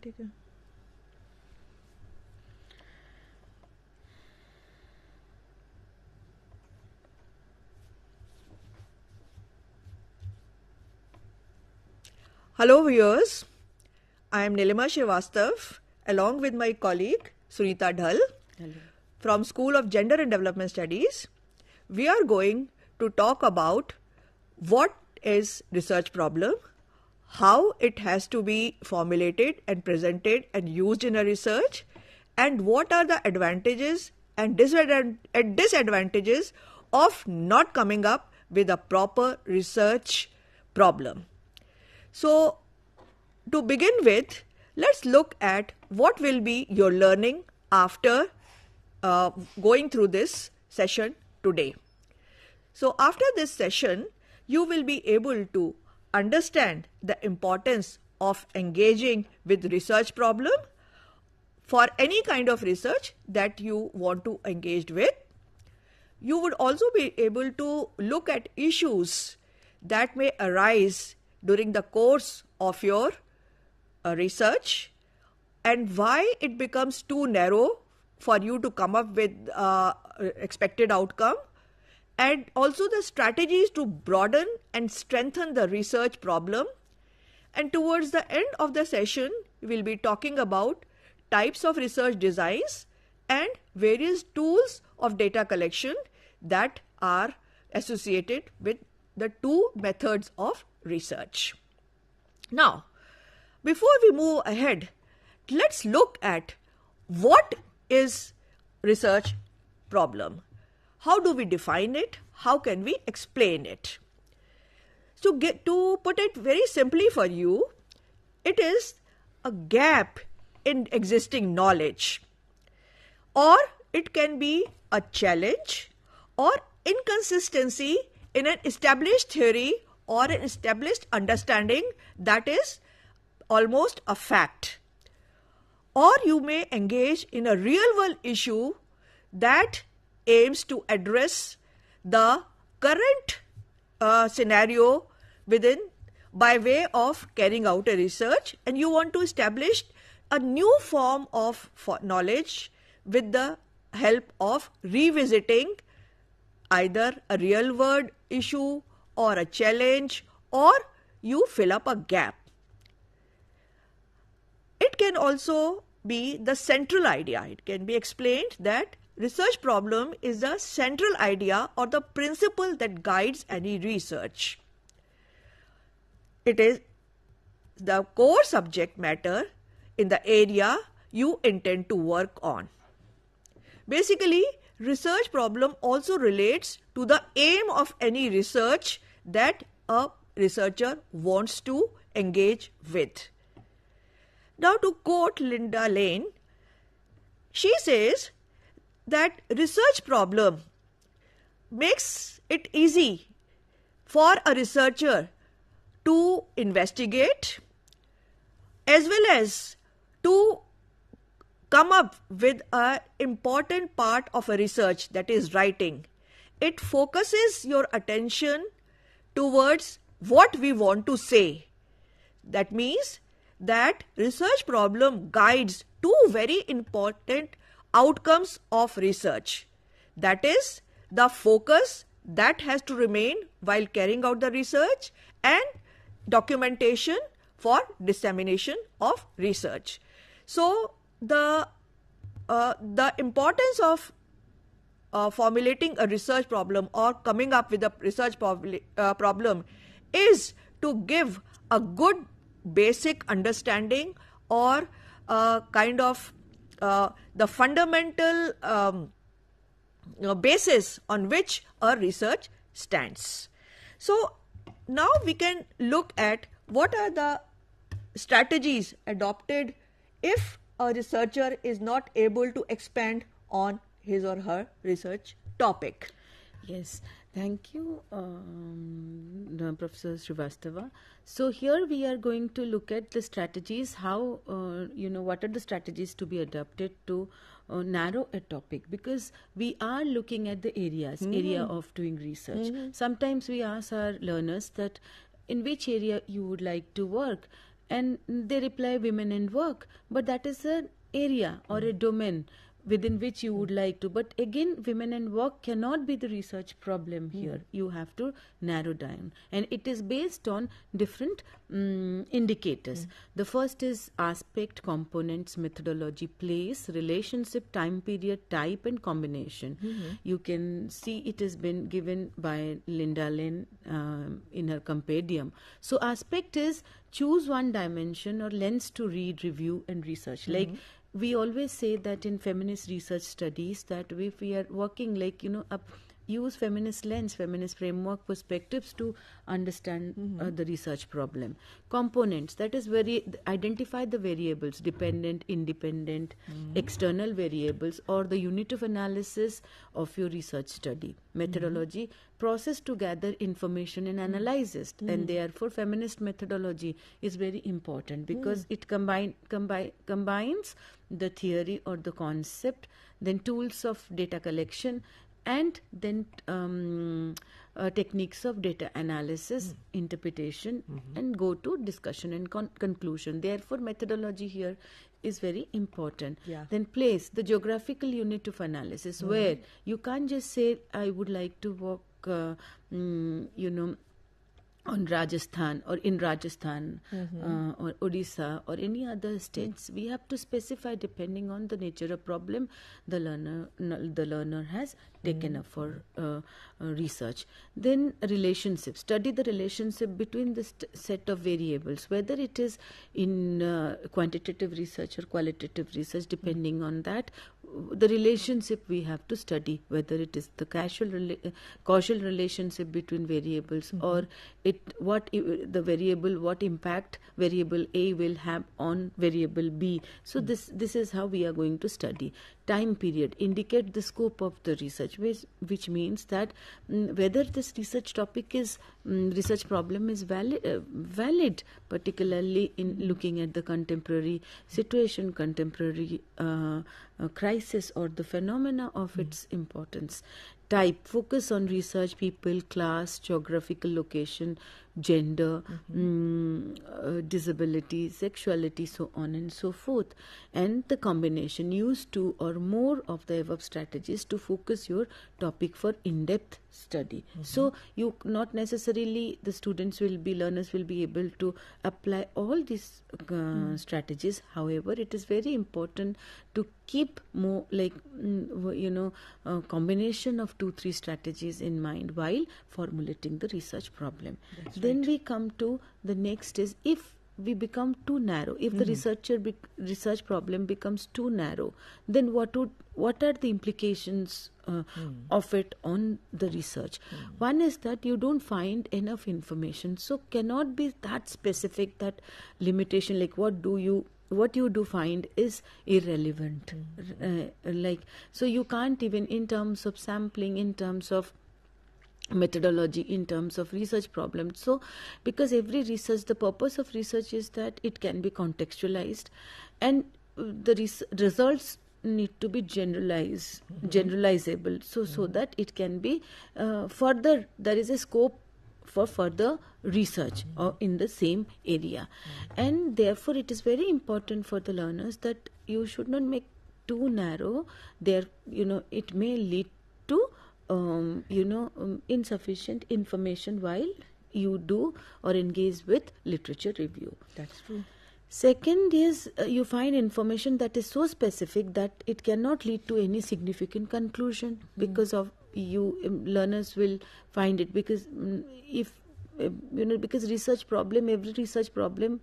ठीक है. Hello viewers, I am Nilima Srivastava along with my colleague Sunita Dhal from School of Gender and Development Studies. We are going to talk about what is research problem, how it has to be formulated and presented and used in a research, and what are the advantages and disadvantages of not coming up with a proper research problem. So, to begin with, let's look at what will be your learning after going through this session today. So, after this session, you will be able to understand the importance of engaging with research problem for any kind of research that you want to engage with. You would also be able to look at issues that may arise during the course of your research and why it becomes too narrow for you to come up with expected outcome, and also the strategies to broaden and strengthen the research problem. And towards the end of the session, we will be talking about types of research designs and various tools of data collection that are associated with the two methods of research. Now, before we move ahead, let's look at what is research problem. How do we define it? How can we explain it? So, to put it very simply for you, it is a gap in existing knowledge, or it can be a challenge or inconsistency in an established theory or an established understanding that is almost a fact. Or you may engage in a real world issue that aims to address the current scenario by way of carrying out a research, and you want to establish a new form of knowledge with the help of revisiting either a real world issue or a challenge, or you fill up a gap. It can also be the central idea. It can be explained that research problem is the central idea or the principle that guides any research. It is the core subject matter in the area you intend to work on. Basically, research problem also relates to the aim of any research that a researcher wants to engage with. Now, to quote Linda Lane, she says that research problem makes it easy for a researcher to investigate as well as to come up with an important part of a research, that is writing. It focuses your attention towards what we want to say. That means that research problem guides two very important outcomes of research. That is the focus that has to remain while carrying out the research and documentation for dissemination of research. So, the importance of formulating a research problem or coming up with a research problem is to give a good basic understanding or kind of the fundamental basis on which a research stands. So, now we can look at what are the strategies adopted if a researcher is not able to expand on his or her research topic. Yes, thank you, Professor Srivastava. So here we are going to look at the strategies, how, what are the strategies to be adopted to narrow a topic, because we are looking at the area of doing research. Sometimes we ask our learners that in which area you would like to work, and they reply women and work, but that is an area or a domain within which you would like to. But again, women and work cannot be the research problem here. You have to narrow down. And it is based on different indicators. The first is aspect, components, methodology, place, relationship, time period, type, and combination. You can see it has been given by Linda Lynn in her compendium. So aspect is choose one dimension or lens to read, review, and research. Like we always say that in feminist research studies, that if we are working use feminist lens, feminist framework perspectives to understand the research problem. Components, that is identify the variables, dependent, independent, external variables, or the unit of analysis of your research study. Methodology, process to gather information and analyze it. And therefore feminist methodology is very important because it combines the theory or the concept, then tools of data collection, and then techniques of data analysis, interpretation, and go to discussion and conclusion. Therefore, methodology here is very important. Then place, the geographical unit of analysis, where you can't just say, I would like to work, on Rajasthan or in Rajasthan or Odisha or any other states. We have to specify depending on the nature of problem the learner has taken up for research. Then relationship. Study the relationship between the set of variables, whether it is in quantitative research or qualitative research. Depending on that, the relationship we have to study, whether it is the causal relationship between variables or what impact variable A will have on variable B. So this is how we are going to study. Time period, indicate the scope of the research, which means that whether this research topic is research problem is valid, particularly in looking at the contemporary situation, contemporary crisis, or the phenomena of its importance. Type, focus on research, people, class, geographical location, gender, disability, sexuality, so on and so forth. And the combination, use two or more of the above strategies to focus your topic for in-depth study. So you not necessarily learners will be able to apply all these strategies. However, it is very important to keep more combination of 2-3 strategies in mind while formulating the research problem. Then we come to the next is, if we become too narrow, if the research problem becomes too narrow, then what are the implications of it on the research? One is that you don't find enough information, so cannot be that specific, that limitation, like what you do find is irrelevant. So you can't even, in terms of sampling, in terms of methodology, in terms of research problems. So because every research, the purpose of research is that it can be contextualized, and the results need to be generalizable, so that it can be further, there is a scope for further research or in the same area. And therefore it is very important for the learners that you should not make too narrow. It may lead to insufficient information while you do or engage with literature review. That's true. Second is you find information that is so specific that it cannot lead to any significant conclusion because of learners will find it, because because every research problem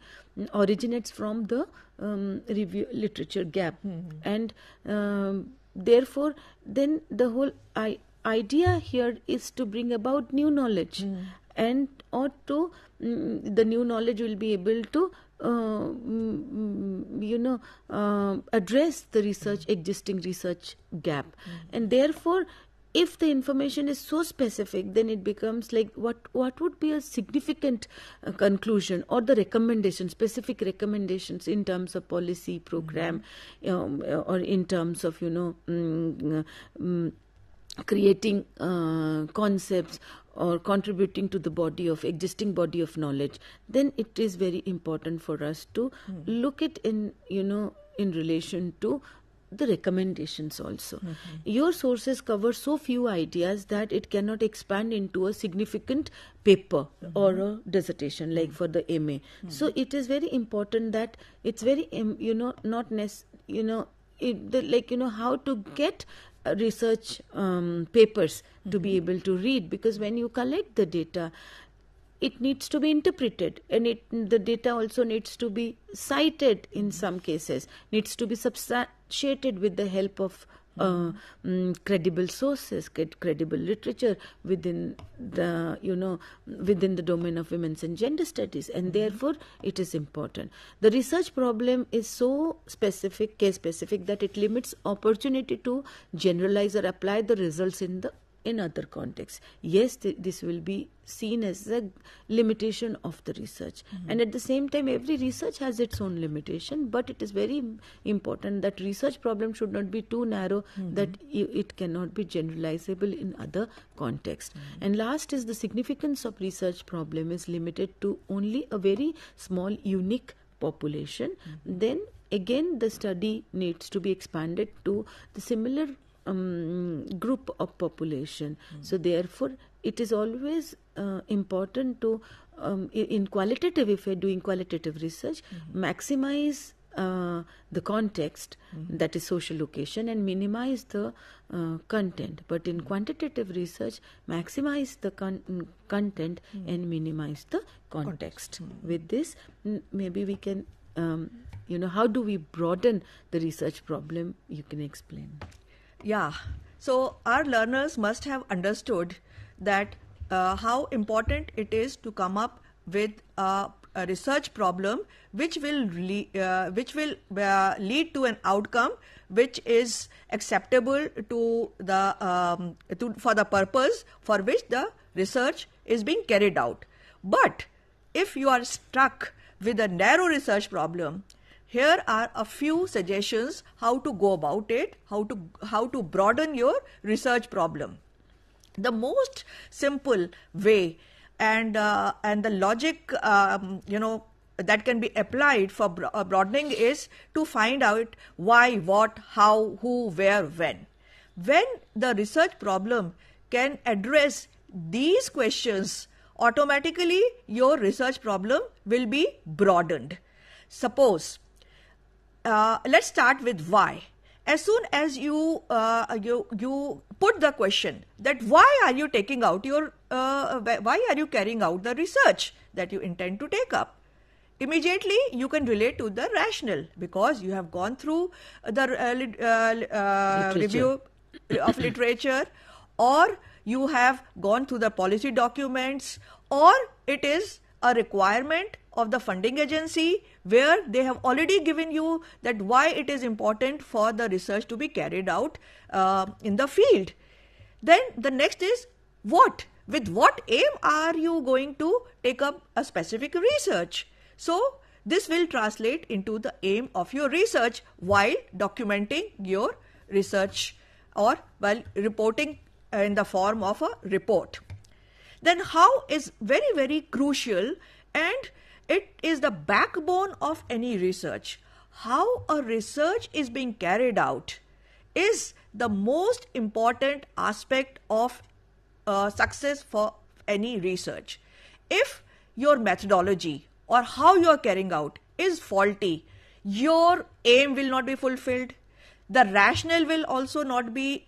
originates from the review literature gap, and therefore then the whole idea here is to bring about new knowledge, and or to the new knowledge will be able to address the existing research gap. And therefore, if the information is so specific, then it becomes like what would be a significant conclusion or the specific recommendations in terms of policy program, or in terms of creating concepts or contributing to the existing body of knowledge, then it is very important for us to look it in relation to the recommendations also. Your sources cover so few ideas that it cannot expand into a significant paper or a dissertation like for the MA. So it is very important that it's very not how to get research papers to be able to read, because when you collect the data, it needs to be interpreted, and the data also needs to be cited in some cases, needs to be substantiated with the help of credible sources, credible literature within the domain of women's and gender studies, and therefore it is important. The research problem is so specific, case specific, that it limits opportunity to generalize or apply the results in other contexts. Yes, this will be seen as a limitation of the research, and at the same time every research has its own limitation, but it is very important that research problem should not be too narrow that it cannot be generalizable in other contexts. And last is the significance of research problem is limited to only a very small unique population. Then again the study needs to be expanded to the similar group of population. So therefore it is always important to in qualitative, if we are doing qualitative research, maximize the context, that is social location, and minimize the content. But in quantitative research, maximize the content and minimize the context. With this, maybe we can how do we broaden the research problem? You can explain. Yeah, so our learners must have understood that how important it is to come up with a research problem which will lead to an outcome which is acceptable to the for the purpose for which the research is being carried out. But if you are stuck with a narrow research problem, here are a few suggestions how to go about it, how to broaden your research problem. The most simple way and the logic that can be applied for broadening is to find out why, what, how, who, where, when. When the research problem can address these questions, automatically your research problem will be broadened. Suppose let's start with why. As soon as you put the question that why are you taking out why are you carrying out the research that you intend to take up, immediately you can relate to the rationale, because you have gone through the review of literature, or you have gone through the policy documents, or it is a requirement of the funding agency where they have already given you that why it is important for the research to be carried out in the field. Then the next is what? With what aim are you going to take up a specific research? So this will translate into the aim of your research while documenting your research or while reporting in the form of a report. Then how is very, very crucial, and it is the backbone of any research. How a research is being carried out is the most important aspect of success for any research. If your methodology or how you are carrying out is faulty, your aim will not be fulfilled. The rationale will also not be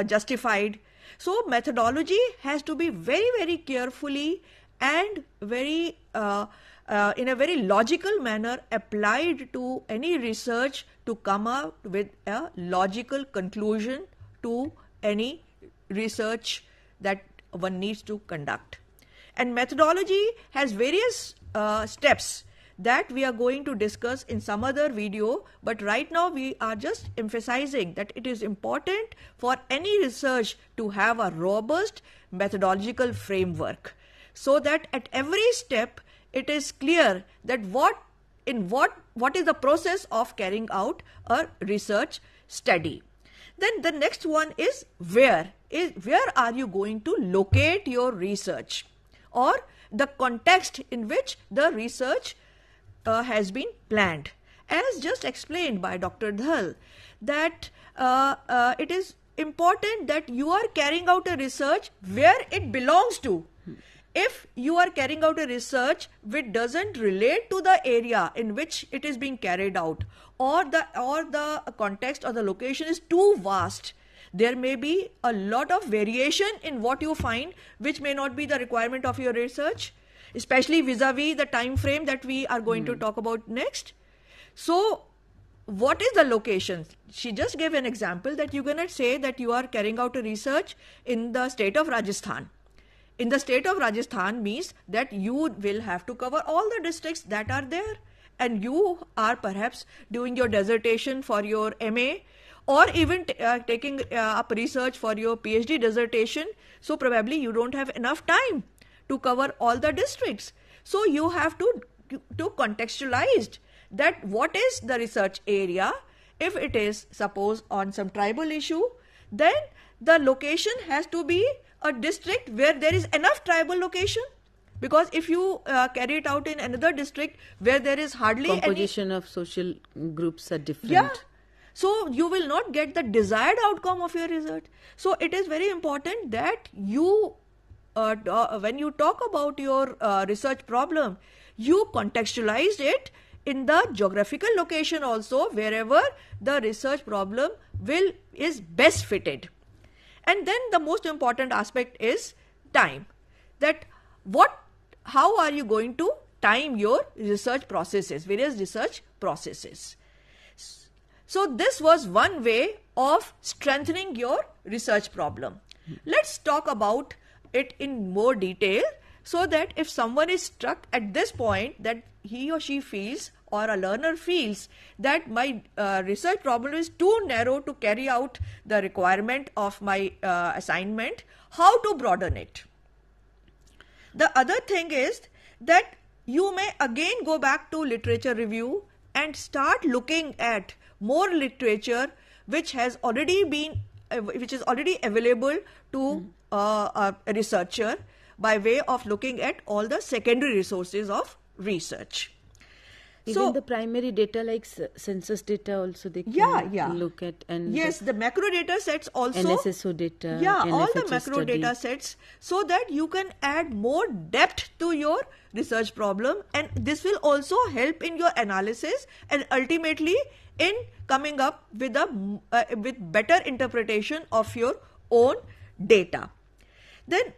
justified. So methodology has to be very, very carefully and very in a very logical manner applied to any research to come up with a logical conclusion to any research that one needs to conduct. And methodology has various steps that we are going to discuss in some other video, but right now we are just emphasizing that it is important for any research to have a robust methodological framework, so that at every step it is clear that what is the process of carrying out a research study. Then the next one is where are you going to locate your research, or the context in which the research has been planned. As just explained by Dr. Dhal, that it is important that you are carrying out a research where it belongs to. If you are carrying out a research which doesn't relate to the area in which it is being carried out, or the context or the location is too vast, there may be a lot of variation in what you find, which may not be the requirement of your research, especially vis-a-vis the time frame that we are going to talk about next. So what is the location? She just gave an example that you cannot say that you are carrying out a research in the state of Rajasthan. In the state of Rajasthan means that you will have to cover all the districts that are there, and you are perhaps doing your dissertation for your MA, or even taking up research for your PhD dissertation. So probably you don't have enough time to cover all the districts. So you have to contextualize that what is the research area. If it is, suppose, on some tribal issue, then the location has to be a district where there is enough tribal location, because if you carry it out in another district where there is hardly composition of social groups are different. Yeah. So you will not get the desired outcome of your research. So it is very important that you, when you talk about your research problem, you contextualize it in the geographical location also, wherever the research problem is best fitted. And then the most important aspect is time. That how are you going to time your research processes, various research processes. So this was one way of strengthening your research problem. Let's talk about it in more detail, so that if someone is stuck at this point, that he or she feels, or a learner feels, that my research problem is too narrow to carry out the requirement of my assignment, how to broaden it. The other thing is that you may again go back to literature review and start looking at more literature which is already available to a researcher, by way of looking at all the secondary resources of research. Even the primary data like census data also they can look at. And yes, the macro data sets also. NSSO data. All the macro data sets, so that you can add more depth to your research problem, and this will also help in your analysis and ultimately in coming up with with better interpretation of your own data. Then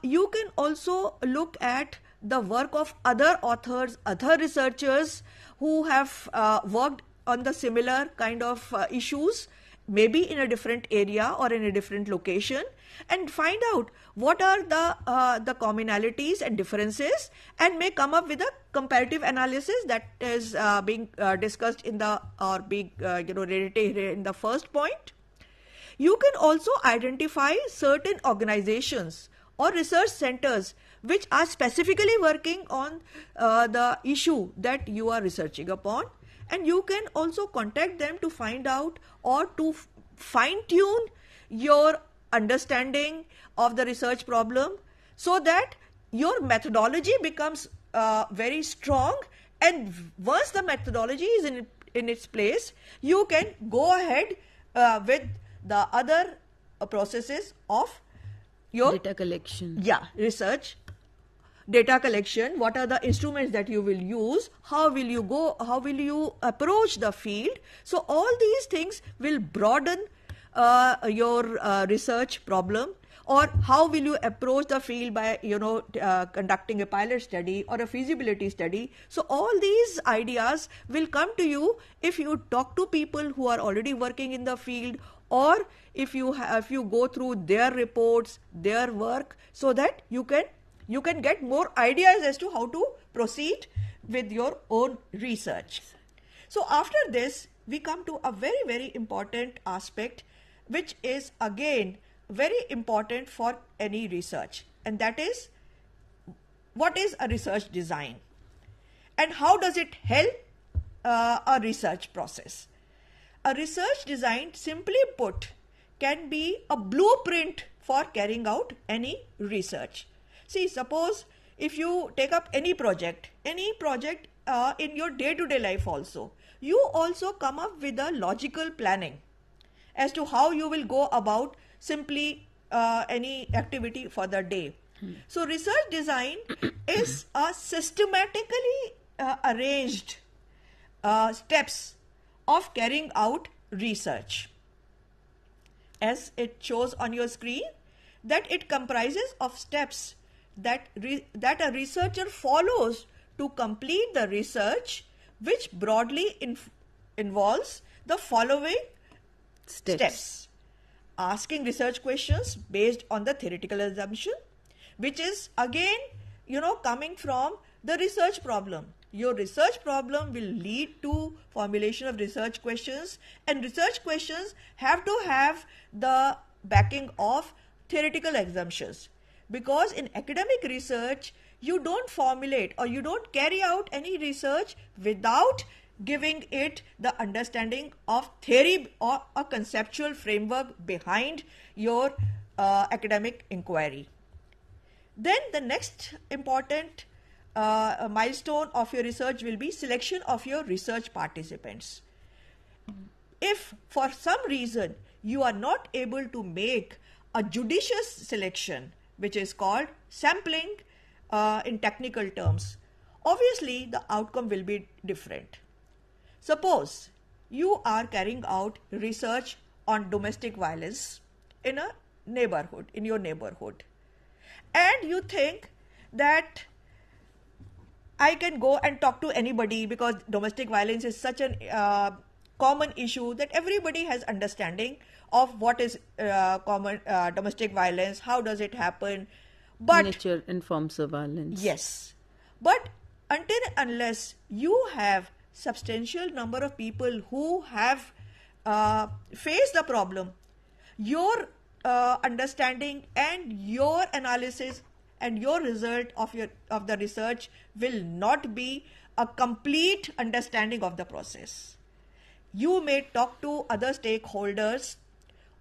you can also look at the work of other authors, other researchers who have worked on the similar kind of issues, maybe in a different area or in a different location, and find out what are the commonalities and differences, and may come up with a comparative analysis that is being discussed in the related in the first point. You can also identify certain organizations or research centers which are specifically working on the issue that you are researching upon, and you can also contact them to find out or to fine-tune your understanding of the research problem, so that your methodology becomes very strong, and once the methodology is in its place, you can go ahead with the other processes of your data collection. Research, data collection. What are the instruments that you will use? How will you approach the field? So all these things will broaden your research problem. Or how will you approach the field by conducting a pilot study or a feasibility study? So all these ideas will come to you if you talk to people who are already working in the field, or if you go through their reports, their work, so that you can get more ideas as to how to proceed with your own research. So after this, we come to a very, very important aspect, which is again very important for any research, and that is, what is a research design and how does it help a research process? a research design, simply put, can be a blueprint for carrying out any research. See, suppose if you take up any project in your day-to-day life also, you also come up with a logical planning as to how you will go about simply any activity for the day. So research design is a systematically arranged steps of carrying out research. As it shows on your screen, that it comprises of steps that a researcher follows to complete the research, which broadly involves the following steps. Asking research questions based on the theoretical assumption, which is again, coming from the research problem. Your research problem will lead to formulation of research questions, and research questions have to have the backing of theoretical assumptions. Because in academic research, you don't formulate or you don't carry out any research without giving it the understanding of theory or a conceptual framework behind your academic inquiry. Then the next important milestone of your research will be selection of your research participants. If for some reason you are not able to make a judicious selection, which is called sampling in technical terms, obviously the outcome will be different. Suppose you are carrying out research on domestic violence in your neighborhood, and you think that I can go and talk to anybody because domestic violence is such a common issue that everybody has understanding of what is common domestic violence, how does it happen. But nature and forms of violence. Yes. But until unless you have substantial number of people who have faced the problem, your understanding and your analysis and your result of the research will not be a complete understanding of the process. You may talk to other stakeholders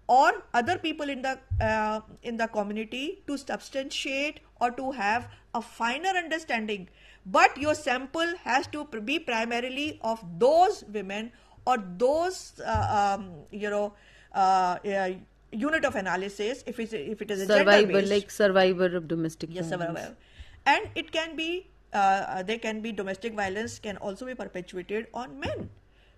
or other people in the community to substantiate or to have a finer understanding, but your sample has to be primarily of those women or those unit of analysis, if it is a gender based, like survivor of domestic violence. Survivor. And it can be domestic violence can also be perpetuated on men.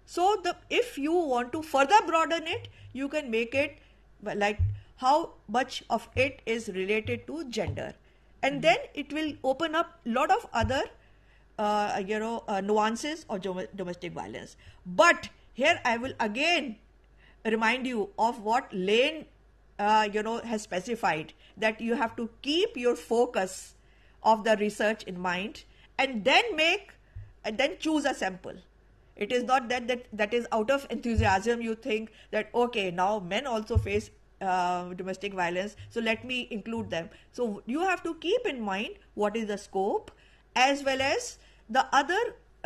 So if you want to further broaden it, you can make it like how much of it is related to gender, and then it will open up a lot of other nuances of domestic violence. But here I will again remind you of what Lane has specified, that you have to keep your focus of the research in mind and then choose a sample. It is not that is out of enthusiasm you think that okay, now men also face domestic violence, so let me include them. So you have to keep in mind what is the scope as well as the other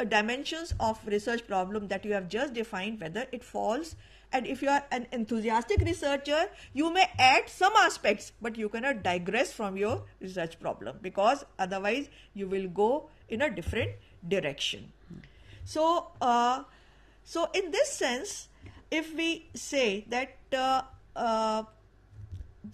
dimensions of research problem that you have just defined, whether it falls. And if you are an enthusiastic researcher, you may add some aspects, but you cannot digress from your research problem, because otherwise you will go in a different direction. So in this sense, if we say that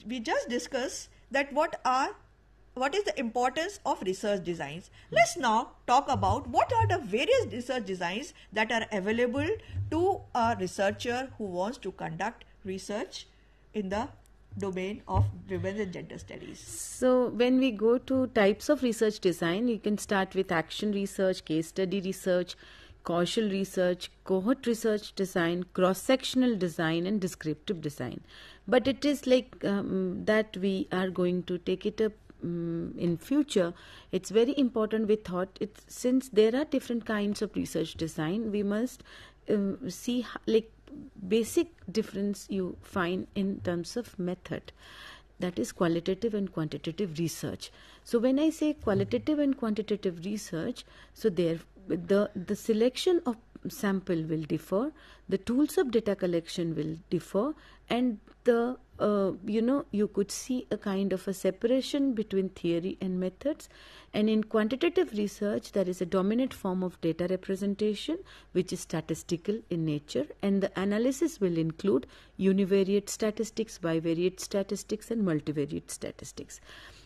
we just discuss that what is the importance of research designs. Let's now talk about what are the various research designs that are available to a researcher who wants to conduct research in the domain of women and gender studies. So when we go to types of research design, you can start with action research, case study research, causal research, cohort research design, cross-sectional design, and descriptive design. But it is like that we are going to take it up in future. It's very important, we thought, since there are different kinds of research design, we must see like basic difference you find in terms of method, that is qualitative and quantitative research. So when I say qualitative and quantitative research, so there the selection of sample will differ, the tools of data collection will differ, and the you could see a kind of a separation between theory and methods. And in quantitative research, there is a dominant form of data representation which is statistical in nature, and the analysis will include univariate statistics, bivariate statistics, and multivariate statistics.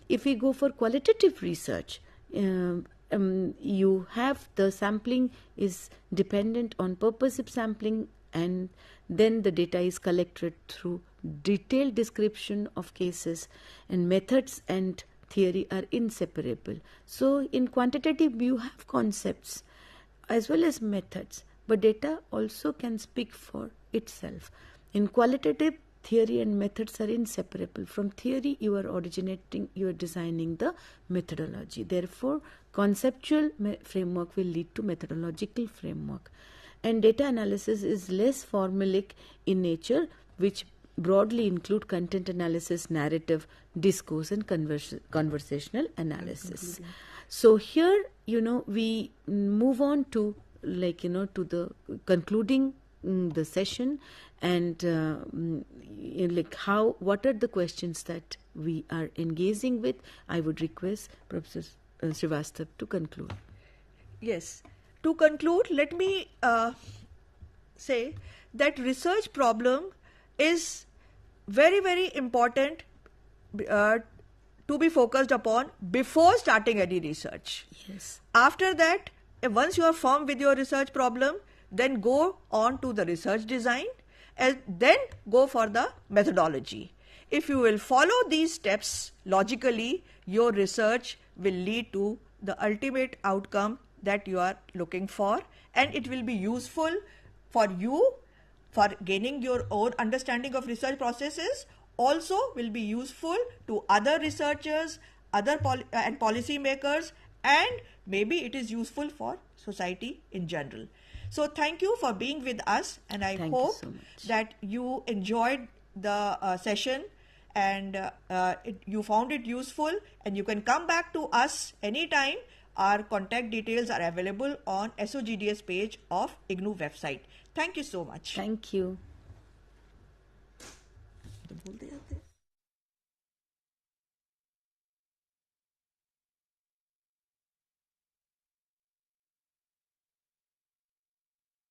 If we go for qualitative research, you have the sampling is dependent on purposive sampling, and then the data is collected through detailed description of cases, and methods and theory are inseparable. So in quantitative you have concepts as well as methods, but data also can speak for itself. In qualitative, theory and methods are inseparable. From theory you are designing the methodology. Therefore conceptual framework will lead to methodological framework. And data analysis is less formulaic in nature, which broadly include content analysis, narrative, discourse, and conversational analysis. So here, we move on to to the concluding the session, and what are the questions that we are engaging with. I would request Professor Srivastava to conclude. Yes. To conclude, let me say that research problem is very, very important to be focused upon before starting any research. Yes. After that, once you are firm with your research problem, then go on to the research design and then go for the methodology. If you will follow these steps logically, your research will lead to the ultimate outcome that you are looking for, and it will be useful for you for gaining your own understanding of research processes, also will be useful to other researchers, and policy makers, and maybe it is useful for society in general. So thank you for being with us, and I hope that you enjoyed the session and you found it useful, and you can come back to us anytime. Our contact details are available on SOGDS page of IGNOU website. Thank you so much. Thank you.